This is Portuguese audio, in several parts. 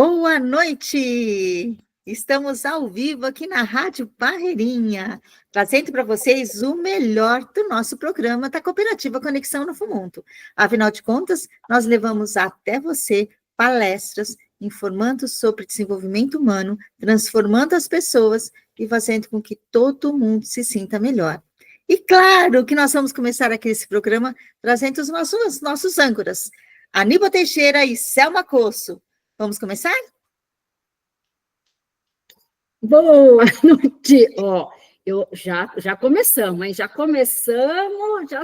Boa noite! Estamos ao vivo aqui na Rádio Barreirinha, trazendo para vocês o melhor do nosso programa da Cooperativa Conexão Novo Mundo. Afinal de contas, nós levamos até você palestras informando sobre desenvolvimento humano, transformando as pessoas e fazendo com que todo mundo se sinta melhor. E claro que nós vamos começar aqui esse programa trazendo os nossos âncoras, Aníbal Teixeira e Selma Cosso. Vamos começar? Boa noite! Já começamos, hein? Já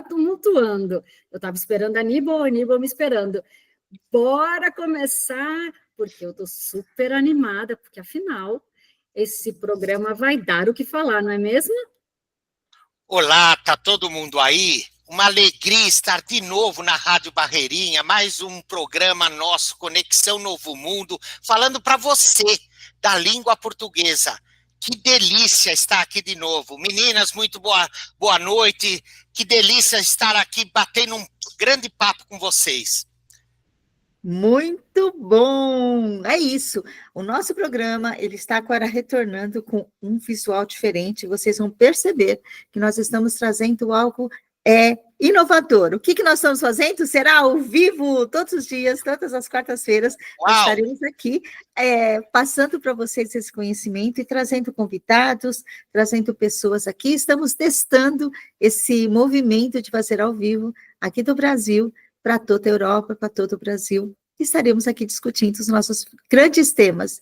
tumultuando. Eu estava esperando a Aníbal me esperando. Bora começar, porque eu estou super animada, porque afinal, esse programa vai dar o que falar, não é mesmo? Olá, tá todo mundo aí? Uma alegria estar de novo na Rádio Barreirinha, mais um programa nosso, Conexão Novo Mundo, falando para você da língua portuguesa. Que delícia estar aqui de novo. Meninas, muito boa noite. Que delícia estar aqui batendo um grande papo com vocês. Muito bom! É isso. O nosso programa, ele está agora retornando com um visual diferente. Vocês vão perceber que nós estamos trazendo algo inovador. O que nós estamos fazendo? Será ao vivo, todos os dias, todas as quartas-feiras. Nós estaremos aqui passando para vocês esse conhecimento e trazendo convidados, trazendo pessoas aqui. Estamos testando esse movimento de fazer ao vivo aqui do Brasil, para toda a Europa, para todo o Brasil. Estaremos aqui discutindo os nossos grandes temas.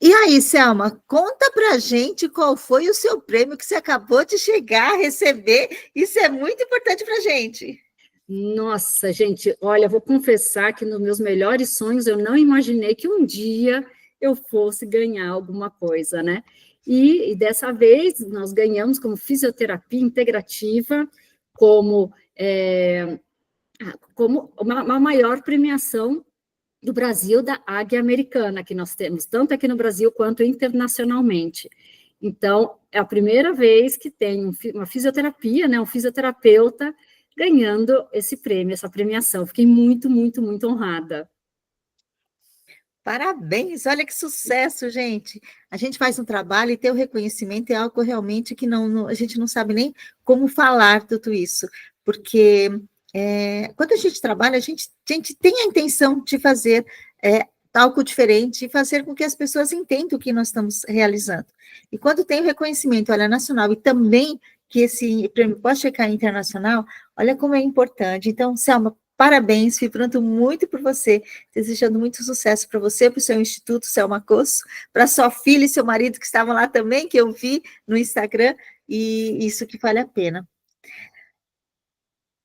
E aí, Selma, conta para a gente qual foi o seu prêmio que você acabou de chegar a receber. Isso é muito importante para a gente. Nossa, gente, olha, vou confessar que nos meus melhores sonhos eu não imaginei que um dia eu fosse ganhar alguma coisa, né? E dessa vez nós ganhamos como fisioterapia integrativa, como uma maior premiação do Brasil, da Águia Americana, que nós temos, tanto aqui no Brasil quanto internacionalmente. Então, é a primeira vez que tem uma fisioterapia, né, um fisioterapeuta ganhando esse prêmio, essa premiação. Fiquei muito, muito, muito honrada. Parabéns, olha que sucesso, gente. A gente faz um trabalho e ter o reconhecimento é algo realmente que a gente não sabe nem como falar tudo isso, porque quando a gente trabalha, a gente tem a intenção de fazer algo diferente e fazer com que as pessoas entendam o que nós estamos realizando. E quando tem o reconhecimento, olha, nacional, e também que esse prêmio pode chegar internacional, olha como é importante. Então, Selma, parabéns, vibrando muito por você, desejando muito sucesso para você, para o seu Instituto Selma Cosso, para sua filha e seu marido que estavam lá também, que eu vi no Instagram, e isso que vale a pena.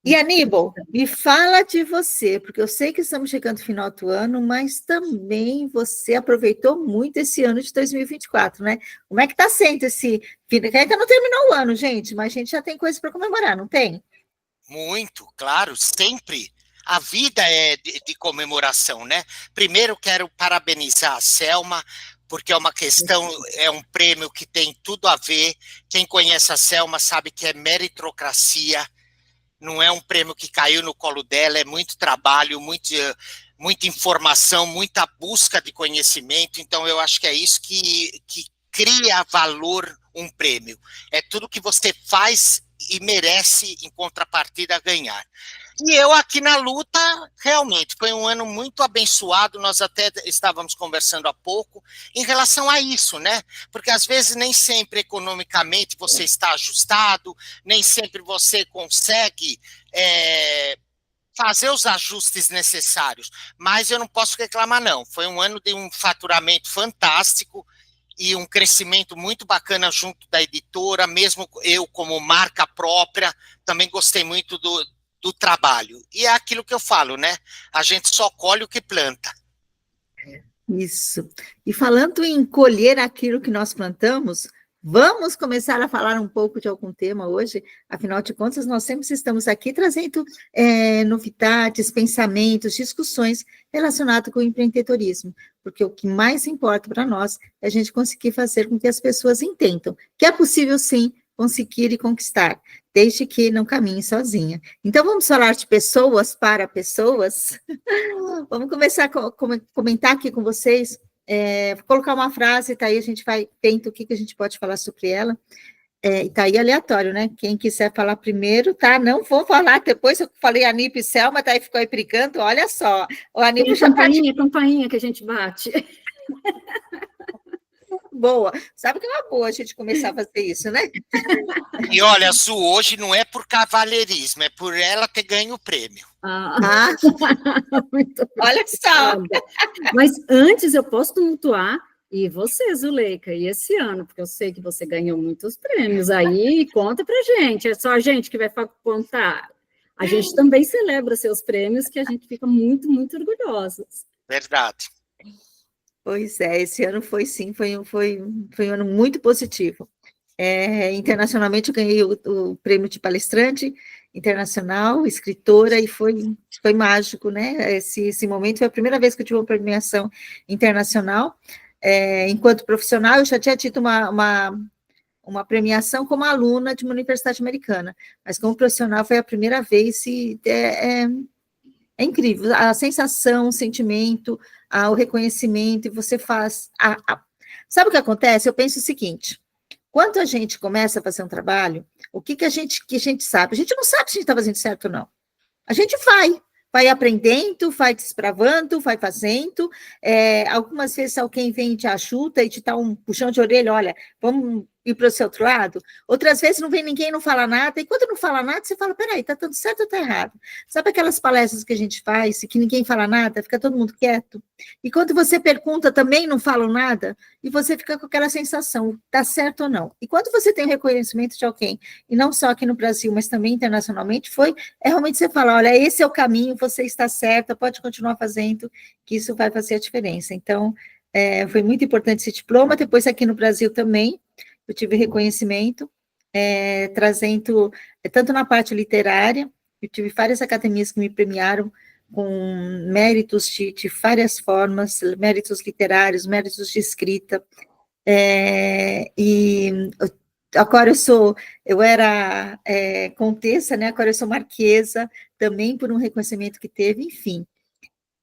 E, Aníbal, me fala de você, porque eu sei que estamos chegando no final do ano, mas também você aproveitou muito esse ano de 2024, né? Como é que está sendo esse... Ainda não terminou o ano, gente, mas a gente já tem coisa para comemorar, não tem? Muito, claro, sempre. A vida é de comemoração, né? Primeiro, quero parabenizar a Selma, porque é uma questão, é um prêmio que tem tudo a ver. Quem conhece a Selma sabe que é meritocracia. Não é um prêmio que caiu no colo dela, é muito trabalho, muita informação, muita busca de conhecimento. Então, eu acho que é isso que cria valor um prêmio. É tudo que você faz e merece, em contrapartida, ganhar. E eu aqui na luta, realmente, foi um ano muito abençoado, nós até estávamos conversando há pouco, em relação a isso, né? Porque às vezes nem sempre economicamente você está ajustado, nem sempre você consegue fazer os ajustes necessários, mas eu não posso reclamar não, foi um ano de um faturamento fantástico, e um crescimento muito bacana junto da editora, mesmo eu como marca própria, também gostei muito do trabalho. E é aquilo que eu falo, né? A gente só colhe o que planta. Isso. E falando em colher aquilo que nós plantamos, vamos começar a falar um pouco de algum tema hoje, afinal de contas, nós sempre estamos aqui trazendo novidades, pensamentos, discussões relacionadas com o empreendedorismo, porque o que mais importa para nós é a gente conseguir fazer com que as pessoas entendam que é possível, sim, conseguir e conquistar, desde que não caminhe sozinha. Então, vamos falar de pessoas para pessoas? Vamos começar a comentar aqui com vocês vou colocar uma frase, tá aí, a gente vai tenta o que a gente pode falar sobre ela. E tá aí aleatório, né? Quem quiser falar primeiro, tá? Não vou falar depois. Eu falei Aníbal e Selma, tá aí, ficou aí brigando. Olha só, o Aníbal Tem já tá campainha que a gente bate. boa. Sabe que é uma boa a gente começar a fazer isso, né? E olha, Zu, hoje não é por cavalheirismo, é por ela ter ganho o prêmio. Ah, Muito olha só. obrigada. Mas antes eu posso tumultuar, e você, Zuleika, e esse ano, porque eu sei que você ganhou muitos prêmios aí, conta pra gente, é só a gente que vai contar. A gente também celebra seus prêmios, que a gente fica muito, muito orgulhosos. Verdade. Pois é, esse ano foi sim, foi um ano muito positivo. Internacionalmente eu ganhei o prêmio de palestrante internacional, escritora, e foi mágico, né? Esse momento foi a primeira vez que eu tive uma premiação internacional. Enquanto profissional, eu já tinha tido uma premiação como aluna de uma universidade americana, mas como profissional foi a primeira vez, e é incrível, a sensação, o sentimento, o reconhecimento, e você faz... Sabe o que acontece? Eu penso o seguinte, quando a gente começa a fazer um trabalho, o que a gente sabe? A gente não sabe se a gente está fazendo certo ou não. A gente vai aprendendo, vai desbravando, vai fazendo. Algumas vezes alguém vem e te ajuda e te dá um puxão de orelha, olha, vamos ir para o seu outro lado. Outras vezes não vem ninguém, não fala nada, e quando não fala nada, você fala, peraí, está tudo certo ou está errado? Sabe aquelas palestras que a gente faz e que ninguém fala nada, fica todo mundo quieto? E quando você pergunta, também não falam nada, e você fica com aquela sensação, está certo ou não? E quando você tem o reconhecimento de alguém, e não só aqui no Brasil, mas também internacionalmente, realmente você fala, olha, esse é o caminho, você está certa, pode continuar fazendo, que isso vai fazer a diferença. Então, foi muito importante esse diploma. Depois aqui no Brasil também, eu tive reconhecimento, trazendo, tanto na parte literária, eu tive várias academias que me premiaram com méritos de várias formas, méritos literários, méritos de escrita, e agora eu era contessa, né? Agora eu sou marquesa, também por um reconhecimento que teve, enfim.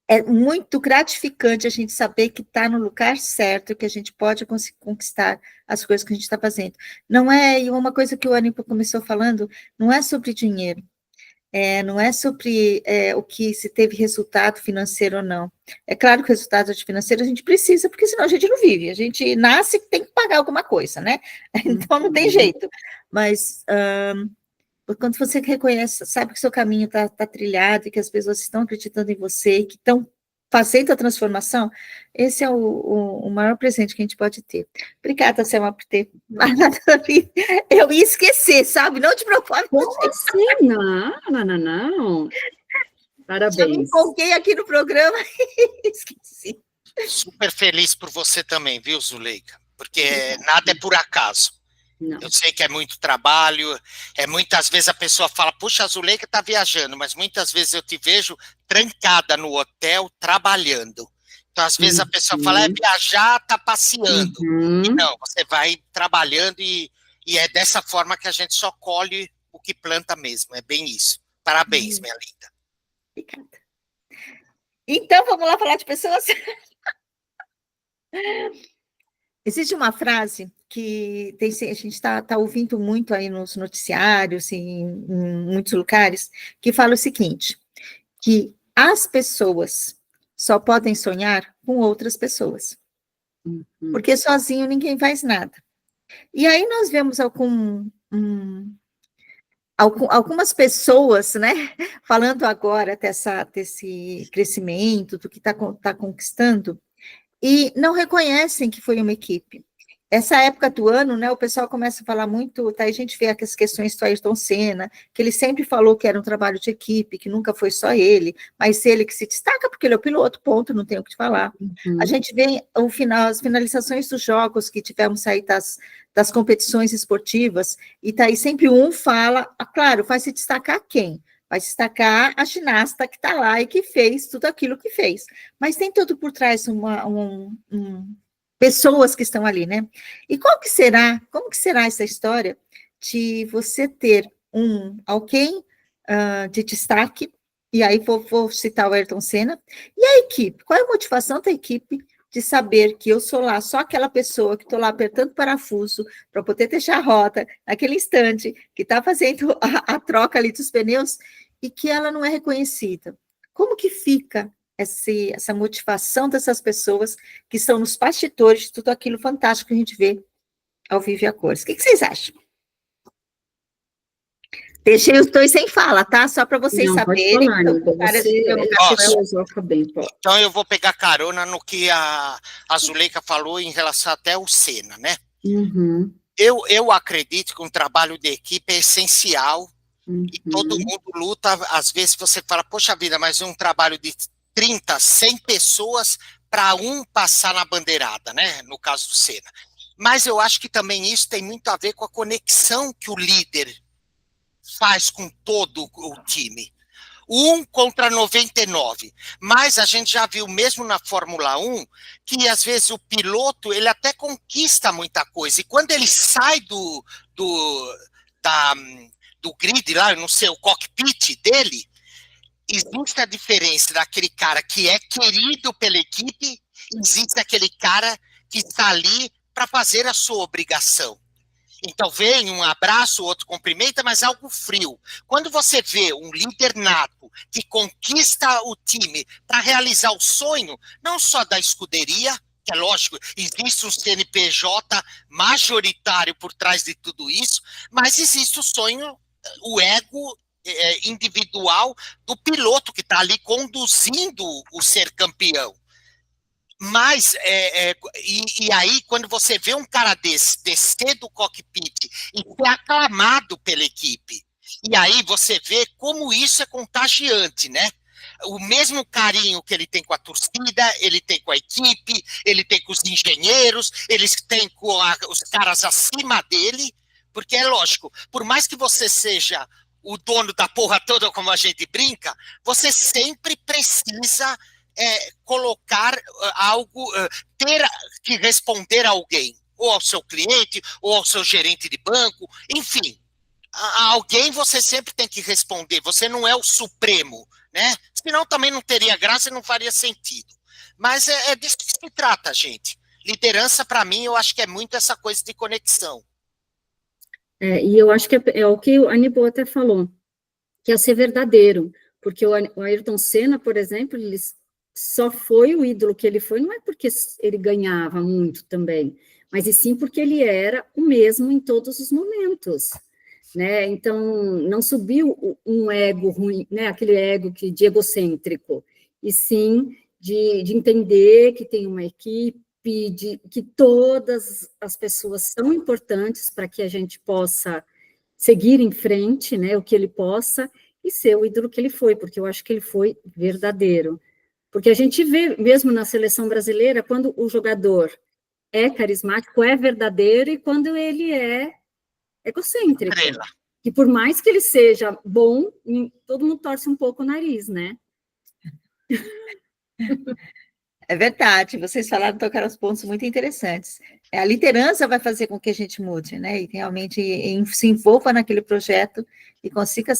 É muito gratificante a gente saber que está no lugar certo, que a gente pode conquistar as coisas que a gente está fazendo. Não é, e uma coisa que o Aníbal começou falando, não é sobre dinheiro, não é sobre o que se teve resultado financeiro ou não. É claro que o resultado financeiro a gente precisa, porque senão a gente não vive. A gente nasce e tem que pagar alguma coisa, né? Então não tem jeito. Mas quando você reconhece, sabe que seu caminho está trilhado e que as pessoas estão acreditando em você e que estão fazendo a transformação, esse é o maior presente que a gente pode ter. Obrigada, Selma, por ter falado da vida. Eu ia esquecer, sabe? Não te preocupe. Como assim? Não. Parabéns. Já me empolguei aqui no programa e esqueci. Super feliz por você também, viu, Zuleika? Porque nada é por acaso. Não. Eu sei que é muito trabalho, muitas vezes a pessoa fala, puxa, a Zuleika está viajando, mas muitas vezes eu te vejo trancada no hotel, trabalhando. Então, às vezes a pessoa fala, viajar, tá passeando. E não, você vai trabalhando e é dessa forma que a gente só colhe o que planta mesmo, é bem isso. Parabéns, minha linda. Obrigada. Então, vamos lá falar de pessoas? Existe uma frase que a gente está ouvindo muito aí nos noticiários, em muitos lugares, que fala o seguinte, que as pessoas só podem sonhar com outras pessoas, porque sozinho ninguém faz nada. E aí nós vemos algumas pessoas, né, falando agora desse crescimento, do que está conquistando, e não reconhecem que foi uma equipe. Essa época do ano, né, o pessoal começa a falar muito, tá, a gente vê as questões do Ayrton Senna, que ele sempre falou que era um trabalho de equipe, que nunca foi só ele, mas ele que se destaca porque ele é o piloto, ponto, não tenho o que falar. A gente vê as finalizações dos jogos que tivemos aí das competições esportivas, e tá aí sempre um fala, claro, vai se destacar quem? Vai destacar a ginasta que está lá e que fez tudo aquilo que fez. Mas tem tudo por trás pessoas que estão ali, né? E como que será essa história de você ter alguém de destaque, e aí vou citar o Ayrton Senna, e a equipe? Qual é a motivação da equipe de saber que eu sou lá, só aquela pessoa que estou lá apertando parafuso para poder deixar a rota naquele instante, que está fazendo a troca ali dos pneus, e que ela não é reconhecida. Como que fica essa motivação dessas pessoas que são nos bastidores de tudo aquilo fantástico que a gente vê ao vivo e a cores? O que vocês acham? Deixei os dois sem fala, tá? Só para vocês Não, saberem. pode falar, amiga. Você bem, pô. Então eu vou pegar carona no que a Zuleika falou em relação até o Senna, né? Uhum. Eu acredito que um trabalho de equipe é essencial, e todo mundo luta. Às vezes você fala, poxa vida, mas um trabalho de 30, 100 pessoas para um passar na bandeirada, né? No caso do Senna. Mas eu acho que também isso tem muito a ver com a conexão que o líder faz com todo o time. 1 contra 99. Mas a gente já viu, mesmo na Fórmula 1, que às vezes o piloto, ele até conquista muita coisa. E quando ele sai do grid lá, eu não sei, o cockpit dele, existe a diferença daquele cara que é querido pela equipe, existe aquele cara que está ali para fazer a sua obrigação. Então vem um abraço, o outro cumprimenta, mas algo frio. Quando você vê um líder nato que conquista o time para realizar o sonho, não só da escuderia, que é lógico, existe um CNPJ majoritário por trás de tudo isso, mas existe o sonho, o ego individual do piloto que está ali conduzindo o ser campeão. Mas, e aí, quando você vê um cara desse descer do cockpit e ser aclamado pela equipe, e aí você vê como isso é contagiante, né? O mesmo carinho que ele tem com a torcida, ele tem com a equipe, ele tem com os engenheiros, eles têm com os caras acima dele, porque é lógico, por mais que você seja o dono da porra toda, como a gente brinca, você sempre precisa colocar algo, ter que responder a alguém, ou ao seu cliente, ou ao seu gerente de banco, enfim, a alguém você sempre tem que responder, você não é o supremo, né? Senão também não teria graça e não faria sentido. Mas é disso que se trata, gente. Liderança, para mim, eu acho que é muito essa coisa de conexão. E eu acho que é o que a Aníbal até falou, que é ser verdadeiro, porque o Ayrton Senna, por exemplo, ele só foi o ídolo que ele foi, não é porque ele ganhava muito também, mas e sim porque ele era o mesmo em todos os momentos, né? Então, não subiu um ego ruim, né? Aquele ego de egocêntrico, e sim de entender que tem uma equipe, que todas as pessoas são importantes para que a gente possa seguir em frente, né? O que ele possa, e ser o ídolo que ele foi, porque eu acho que ele foi verdadeiro. Porque a gente vê, mesmo na seleção brasileira, quando o jogador é carismático, é verdadeiro, e quando ele é egocêntrico. Estrela. E por mais que ele seja bom, todo mundo torce um pouco o nariz, né? É verdade, vocês falaram, tocaram os pontos muito interessantes. A liderança vai fazer com que a gente mude, né? E realmente se envolva naquele projeto e consiga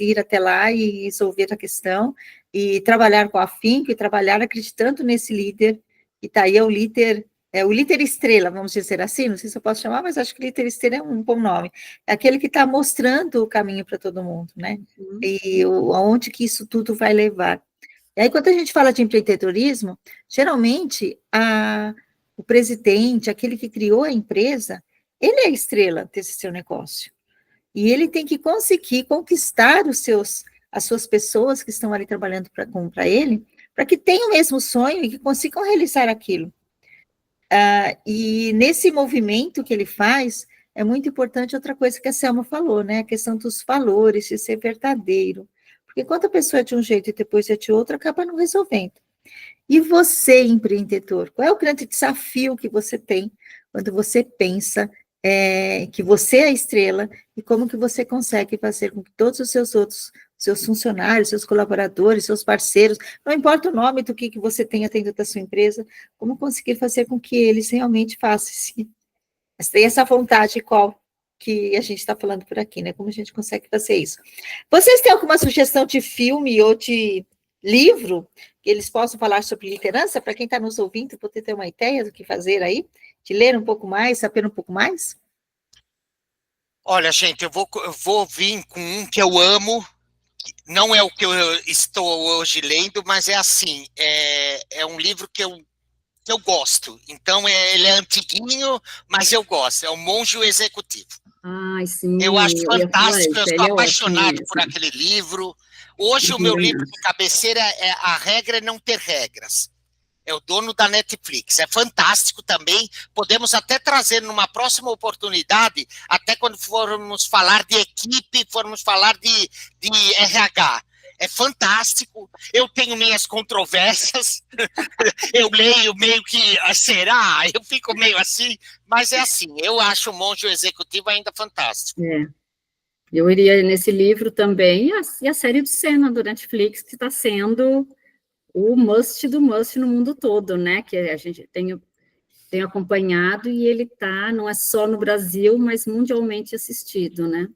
ir até lá e resolver a questão, e trabalhar com afinco, e trabalhar acreditando nesse líder, e tá aí o líder estrela, vamos dizer assim, não sei se eu posso chamar, mas acho que líder estrela é um bom nome. É aquele que está mostrando o caminho para todo mundo, né? E aonde que isso tudo vai levar. E aí, quando a gente fala de empreendedorismo, geralmente o presidente, aquele que criou a empresa, ele é a estrela desse seu negócio. E ele tem que conseguir conquistar as suas pessoas que estão ali trabalhando para ele, para que tenham o mesmo sonho e que consigam realizar aquilo. E nesse movimento que ele faz, é muito importante outra coisa que a Selma falou, né? A questão dos valores, de ser verdadeiro. Porque quando a pessoa é de um jeito e depois é de outro, acaba não resolvendo. E você, empreendedor, qual é o grande desafio que você tem quando você pensa que você é a estrela, e como que você consegue fazer com que todos os seus funcionários, seus colaboradores, seus parceiros, não importa o nome do que você tenha dentro da sua empresa, como conseguir fazer com que eles realmente façam essa vontade qual que a gente está falando por aqui, né? Como a gente consegue fazer isso? Vocês têm alguma sugestão de filme ou de livro que eles possam falar sobre liderança, para quem está nos ouvindo, poder ter uma ideia do que fazer aí, de ler um pouco mais, saber um pouco mais? Olha, gente, eu vou vir com um que eu amo, não é o que eu estou hoje lendo, mas é assim, é um livro que eu gosto. Então, ele é antiguinho, mas eu gosto. É o Monge e o Executivo. Ai, sim, Eu acho eu ia falar fantástico, eu isso, sou ele é ótimo apaixonado por mesmo. aquele livro. Hoje, Eu o meu também livro de acho. cabeceira é A Regra é Não Ter Regras. É o dono da Netflix. É fantástico também. Podemos até trazer numa próxima oportunidade, até quando formos falar de equipe, formos falar de RH. É fantástico. Eu tenho minhas controvérsias. Eu leio meio que, será? Eu fico meio assim, mas é assim. Eu acho o Monge Executivo ainda fantástico. É, eu iria nesse livro também, e a série do Senna, do Netflix, que está sendo o must do must no mundo todo, né? Que a gente tem acompanhado e ele tá, não é só no Brasil, mas mundialmente assistido, né?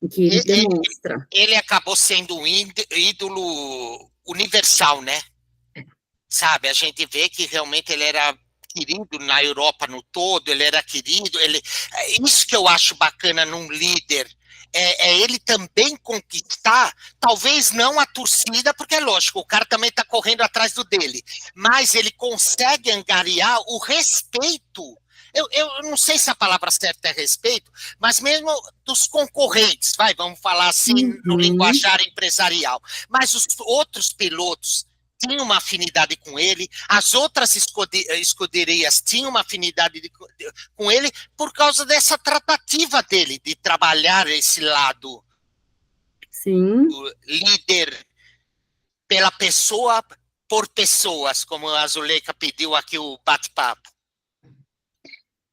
Em que ele E- demonstra. Ele acabou sendo um ídolo universal, né? Sabe, a gente vê que realmente ele era querido na Europa no todo, ele era querido, isso que eu acho bacana num líder, é ele também conquistar, talvez não a torcida, porque é lógico, o cara também está correndo atrás do dele, mas ele consegue angariar o respeito. Eu não sei se a palavra certa é respeito, mas mesmo dos concorrentes, vamos falar assim no Uhum, linguajar empresarial, mas os outros pilotos tinham uma afinidade com ele, as outras escuderias tinham uma afinidade com ele por causa dessa tratativa dele, de trabalhar esse lado sim. líder pela pessoa, por pessoas, como a Zuleika pediu aqui o bate-papo.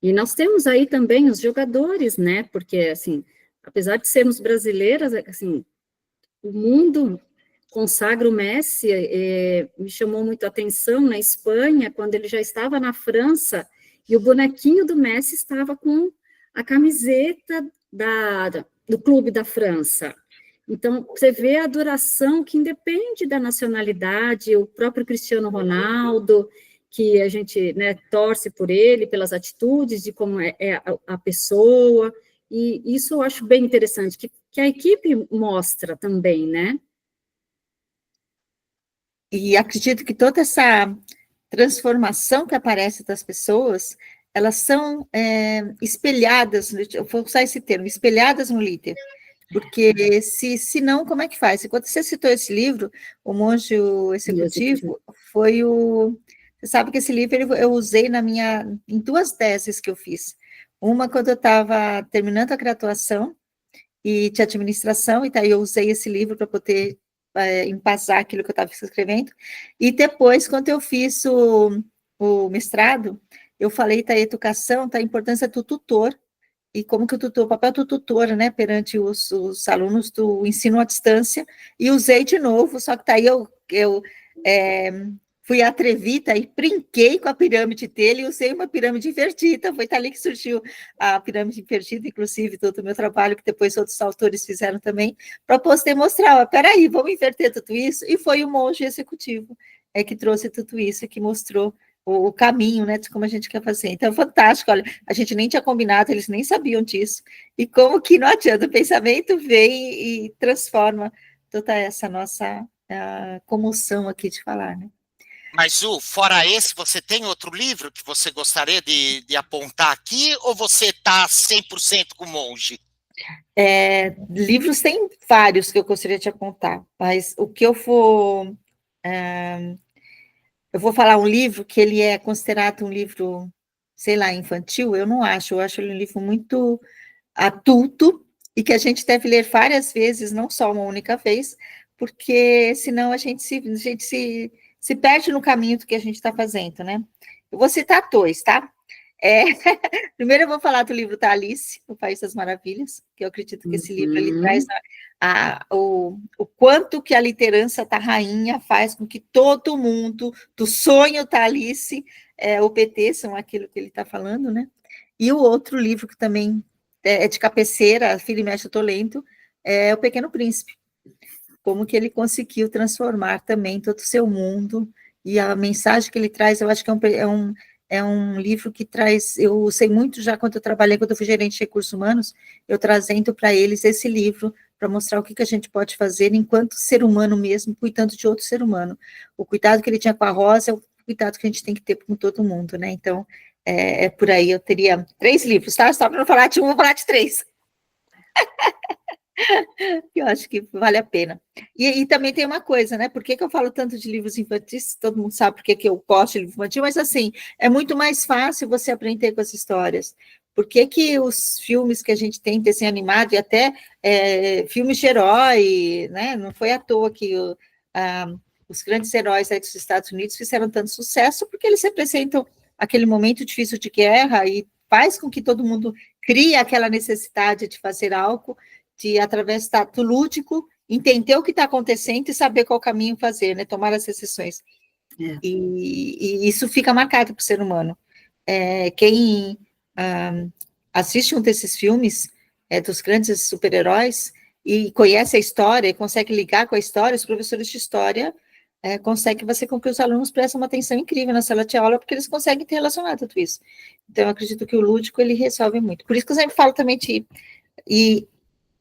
E nós temos aí também os jogadores, né? Porque, assim, apesar de sermos brasileiras, assim, o mundo consagra o Messi, me chamou muito a atenção na Espanha, quando ele já estava na França, e o bonequinho do Messi estava com a camiseta do clube da França. Então, você vê a adoração que independe da nacionalidade, o próprio Cristiano Ronaldo, que a gente, né, torce por ele, pelas atitudes, de como é a pessoa, e isso eu acho bem interessante, que a equipe mostra também, né? E acredito que toda essa transformação que aparece das pessoas, elas são espelhadas, eu vou usar esse termo, espelhadas no líder. Porque se não, como é que faz? E quando você citou esse livro, O Monge o Executivo, foi o... Você sabe que esse livro eu usei em duas teses que eu fiz. Uma quando eu estava terminando a graduação e de administração, e daí eu usei esse livro para poder embasar aquilo que eu estava escrevendo. E depois, quando eu fiz o mestrado, eu falei da educação, da importância do tutor, e como que o papel do tutor, né, perante os alunos do ensino à distância, e usei de novo, só que daí eu fui atrevida e brinquei com a pirâmide dele e usei uma pirâmide invertida, foi dali que surgiu a pirâmide invertida, inclusive todo o meu trabalho, que depois outros autores fizeram também, para poder mostrar, peraí, vamos inverter tudo isso, e foi o Monge Executivo que trouxe tudo isso, que mostrou o caminho, né, de como a gente quer fazer. Então, é fantástico, olha, a gente nem tinha combinado, eles nem sabiam disso, e como que não adianta, o pensamento vem e transforma toda essa nossa comoção aqui de falar, né. Mas, Zu, fora esse, você tem outro livro que você gostaria de apontar aqui, ou você está 100% com o Monge? Livros tem vários que eu gostaria de apontar, mas o que eu vou... eu vou falar um livro que ele é considerado um livro, sei lá, infantil, eu não acho, eu acho ele um livro muito adulto e que a gente deve ler várias vezes, não só uma única vez, porque senão a gente se perde no caminho do que a gente está fazendo, né? Eu vou citar dois, tá? Primeiro eu vou falar do livro da Alice, O País das Maravilhas, que eu acredito que esse livro ele traz Uhum. o quanto que a liderança da rainha faz com que todo mundo, do sonho da Alice, obedeçam aquilo que ele está falando, né? E o outro livro que também é de cabeceira, Filho e Mestre, eu tô lendo, é O Pequeno Príncipe. como que ele conseguiu transformar também todo o seu mundo, e a mensagem que ele traz, eu acho que é um livro que traz, eu sei muito já quando eu fui gerente de recursos humanos, eu trazendo para eles esse livro, para mostrar o que a gente pode fazer enquanto ser humano mesmo, cuidando de outro ser humano. O cuidado que ele tinha com a Rosa é o cuidado que a gente tem que ter com todo mundo, né? Então, é por aí, eu teria 3 livros, tá? Só para não falar de um, vou falar de 3. Eu acho que vale a pena. E também tem uma coisa, né? Por que eu falo tanto de livros infantis? Todo mundo sabe por que eu gosto de livro infantil, mas assim, é muito mais fácil você aprender com as histórias. Por que os filmes que a gente tem, desenho animado, e até filmes de herói, né? Não foi à toa que os grandes heróis aí dos Estados Unidos fizeram tanto sucesso, porque eles representam aquele momento difícil de guerra e faz com que todo mundo crie aquela necessidade de fazer algo, de, através do lúdico, entender o que está acontecendo e saber qual caminho fazer, né? Tomar as decisões. E isso fica marcado para o ser humano. Quem assiste um desses filmes, dos grandes super-heróis, e conhece a história, e consegue ligar com a história, os professores de história conseguem fazer com que os alunos prestem uma atenção incrível na sala de aula, porque eles conseguem ter relacionado tudo isso. Então, eu acredito que o lúdico, ele resolve muito. Por isso que eu sempre falo também e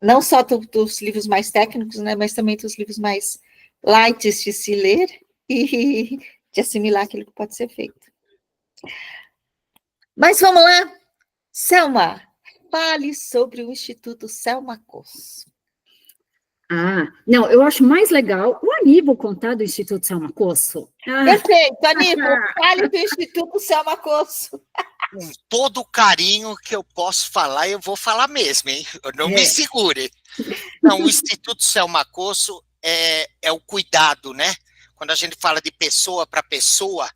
não só dos livros mais técnicos, né, mas também dos livros mais light de se ler e de assimilar aquilo que pode ser feito. Mas vamos lá, Selma, fale sobre o Instituto Selma Cosso. Não, eu acho mais legal o Aníbal contar do Instituto Selma Cosso. Perfeito, Aníbal, fale do Instituto Selma Cosso. Com todo o carinho que eu posso falar, eu vou falar mesmo, hein? Não me segure. Não, o Instituto Selma Cosso é o cuidado, né? Quando a gente fala de pessoa para pessoa,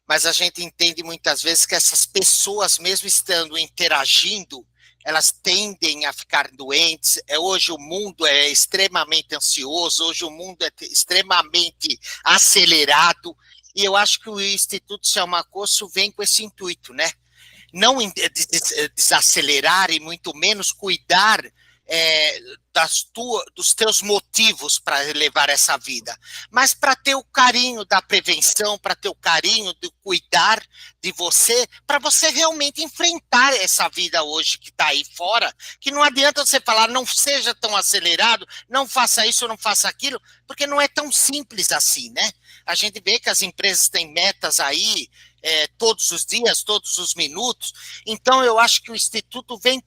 mas a gente entende muitas vezes que essas pessoas, mesmo estando interagindo, elas tendem a ficar doentes. Hoje o mundo é extremamente ansioso, hoje o mundo é extremamente acelerado, e eu acho que o Instituto Selma Cosso vem com esse intuito, né? Não desacelerar e muito menos cuidar dos teus motivos para levar essa vida, mas para ter o carinho da prevenção, para ter o carinho de cuidar de você, para você realmente enfrentar essa vida hoje que está aí fora, que não adianta você falar, não seja tão acelerado, não faça isso, não faça aquilo, porque não é tão simples assim, né? A gente vê que as empresas têm metas aí, todos os dias, todos os minutos, então eu acho que o Instituto vem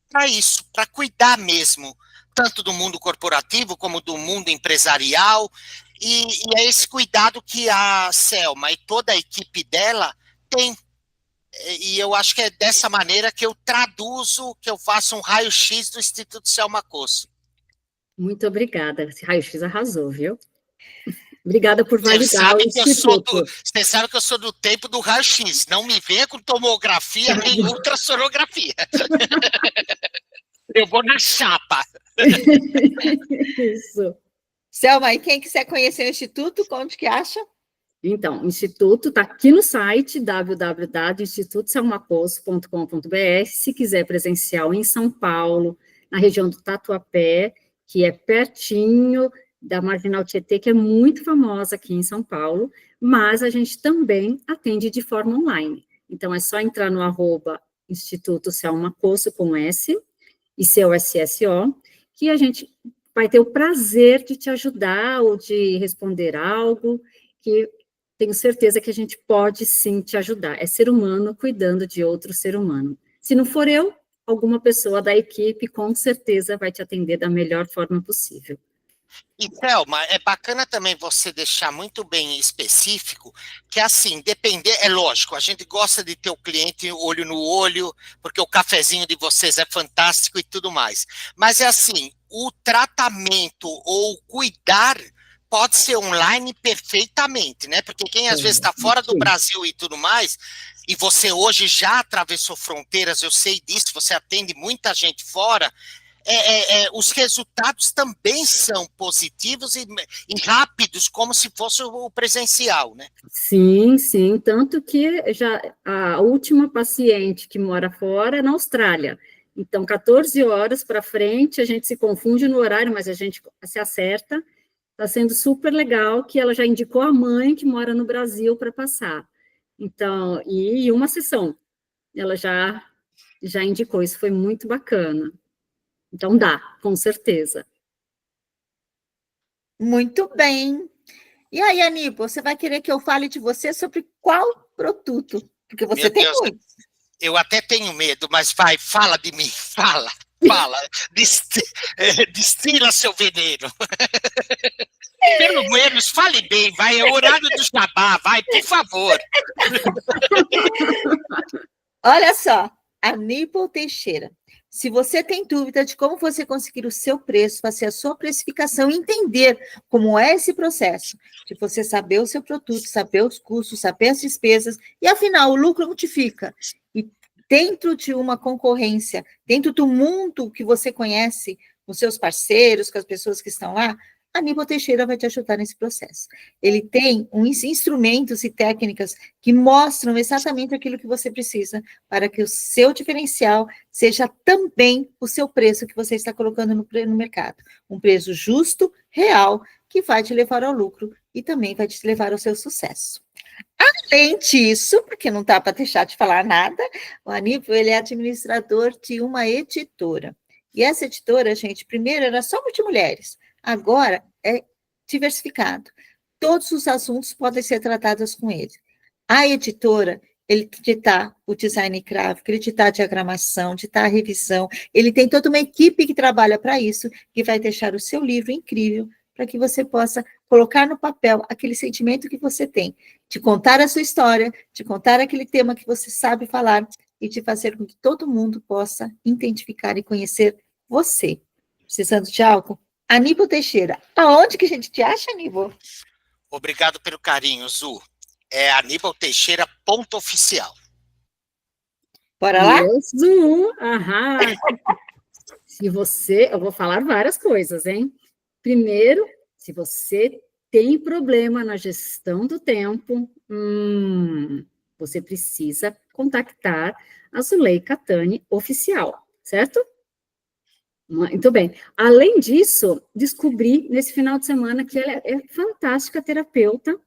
para isso, para cuidar mesmo, tanto do mundo corporativo como do mundo empresarial, e é esse cuidado que a Selma e toda a equipe dela tem, e eu acho que é dessa maneira que eu traduzo, que eu faço um raio-x do Instituto Selma Cosso. Muito obrigada, esse raio-x arrasou, viu? Obrigada por validar o Instituto. Você sabe que eu sou do tempo do raio-x, não me venha com tomografia nem ultrassonografia. Eu vou na chapa. Isso. Selma, e quem quiser conhecer o Instituto, onde que acha? Então, o Instituto está aqui no site www.institutoselmacosso.com.br. Se quiser presencial em São Paulo, na região do Tatuapé, que é pertinho da Marginal Tietê, que é muito famosa aqui em São Paulo, mas a gente também atende de forma online. Então, é só entrar no Instituto Selma Cosso, com S, e seu SSO, que a gente vai ter o prazer de te ajudar ou de responder algo, que tenho certeza que a gente pode sim te ajudar. É ser humano cuidando de outro ser humano. Se não for eu, alguma pessoa da equipe com certeza vai te atender da melhor forma possível. E, Thelma, é bacana também você deixar muito bem específico, que assim, depender, é lógico, a gente gosta de ter o cliente olho no olho, porque o cafezinho de vocês é fantástico e tudo mais, mas é assim, o tratamento ou cuidar pode ser online perfeitamente, né, porque quem às vezes está fora do Brasil e tudo mais, e você hoje já atravessou fronteiras, eu sei disso, você atende muita gente fora, os resultados também são positivos e rápidos, como se fosse o presencial, né? Sim, sim, tanto que já a última paciente que mora fora é na Austrália, então 14 horas para frente, a gente se confunde no horário, mas a gente se acerta, Está sendo super legal, que ela já indicou a mãe que mora no Brasil para passar. Então, e uma sessão, ela já indicou, isso foi muito bacana. Então, dá, com certeza. Muito bem. E aí, Aníbal, você vai querer que eu fale de você sobre qual produto? Porque você Meu tem Deus, muito. eu até tenho medo, mas vai, fala de mim, fala, destila seu veneno. Pelo menos fale bem, vai, é o horário do jabá, vai, por favor. Olha só, Aníbal Teixeira. Se você tem dúvida de como você conseguir o seu preço, fazer a sua precificação, entender como é esse processo, de você saber o seu produto, saber os custos, saber as despesas, e afinal o lucro multiplica. E dentro de uma concorrência, dentro do mundo que você conhece, com seus parceiros, com as pessoas que estão lá, Aníbal Teixeira vai te ajudar nesse processo. Ele tem uns instrumentos e técnicas que mostram exatamente aquilo que você precisa para que o seu diferencial seja também o seu preço que você está colocando no mercado. Um preço justo, real, que vai te levar ao lucro e também vai te levar ao seu sucesso. Além disso, porque não dá para deixar de falar nada, o Aníbal, ele é administrador de uma editora. E essa editora, gente, primeiro era só multimulheres, agora é diversificado. Todos os assuntos podem ser tratados com ele. A editora, ele ditar o design gráfico, ele ditar a diagramação, ditar a revisão, ele tem toda uma equipe que trabalha para isso, que vai deixar o seu livro incrível, para que você possa colocar no papel aquele sentimento que você tem, de contar a sua história, de contar aquele tema que você sabe falar, e de fazer com que todo mundo possa identificar e conhecer você. Precisando de algo? Aníbal Teixeira. Aonde que a gente te acha, Aníbal? Obrigado pelo carinho, Zu. É Aníbal Teixeira, ponto oficial. Bora lá? Zoom, aham. Eu vou falar várias coisas, hein? Primeiro, se você tem problema na gestão do tempo, você precisa contactar a Zuleika Tani oficial, certo? Muito bem. Além disso, descobri nesse final de semana que ela é fantástica terapeuta,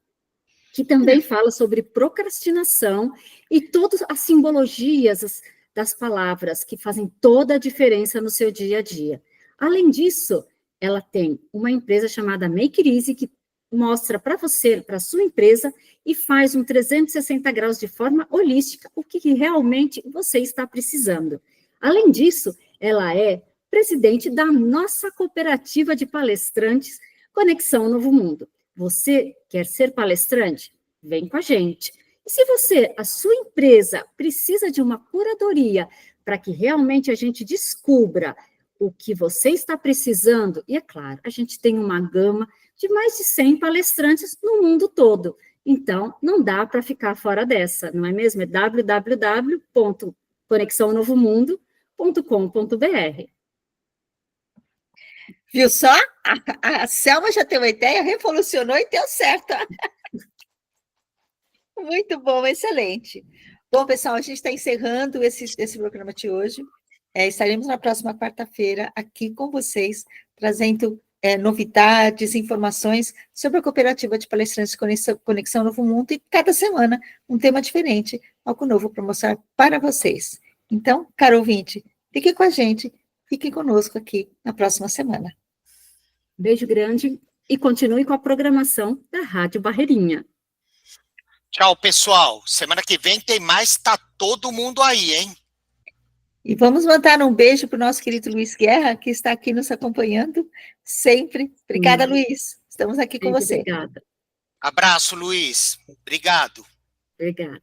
que também fala sobre procrastinação e todas as simbologias das palavras que fazem toda a diferença no seu dia a dia. Além disso, ela tem uma empresa chamada Make It Easy, que mostra para você, para a sua empresa, e faz um 360 graus de forma holística, o que realmente você está precisando. Além disso, ela é presidente da nossa cooperativa de palestrantes Conexão Novo Mundo. Você quer ser palestrante? Vem com a gente. E se você, a sua empresa, precisa de uma curadoria para que realmente a gente descubra o que você está precisando, e é claro, a gente tem uma gama de mais de 100 palestrantes no mundo todo. Então, não dá para ficar fora dessa, não é mesmo? É www.conexãonovomundo.com.br. Viu só? A Selma já tem uma ideia, revolucionou e deu certo. Muito bom, excelente. Bom, pessoal, a gente está encerrando esse programa de hoje. Estaremos na próxima quarta-feira aqui com vocês, trazendo novidades, informações sobre a cooperativa de palestrantes Conexão Novo Mundo, e cada semana um tema diferente, algo novo para mostrar para vocês. Então, caro ouvinte, fique com a gente, fiquem conosco aqui na próxima semana. Beijo grande e continue com a programação da Rádio Barreirinha. Tchau, pessoal. Semana que vem tem mais, tá todo mundo aí, hein? E vamos mandar um beijo para o nosso querido Luiz Guerra, que está aqui nos acompanhando sempre. Obrigada, Luiz. Estamos aqui com você. Obrigada. Abraço, Luiz. Obrigado. Obrigada.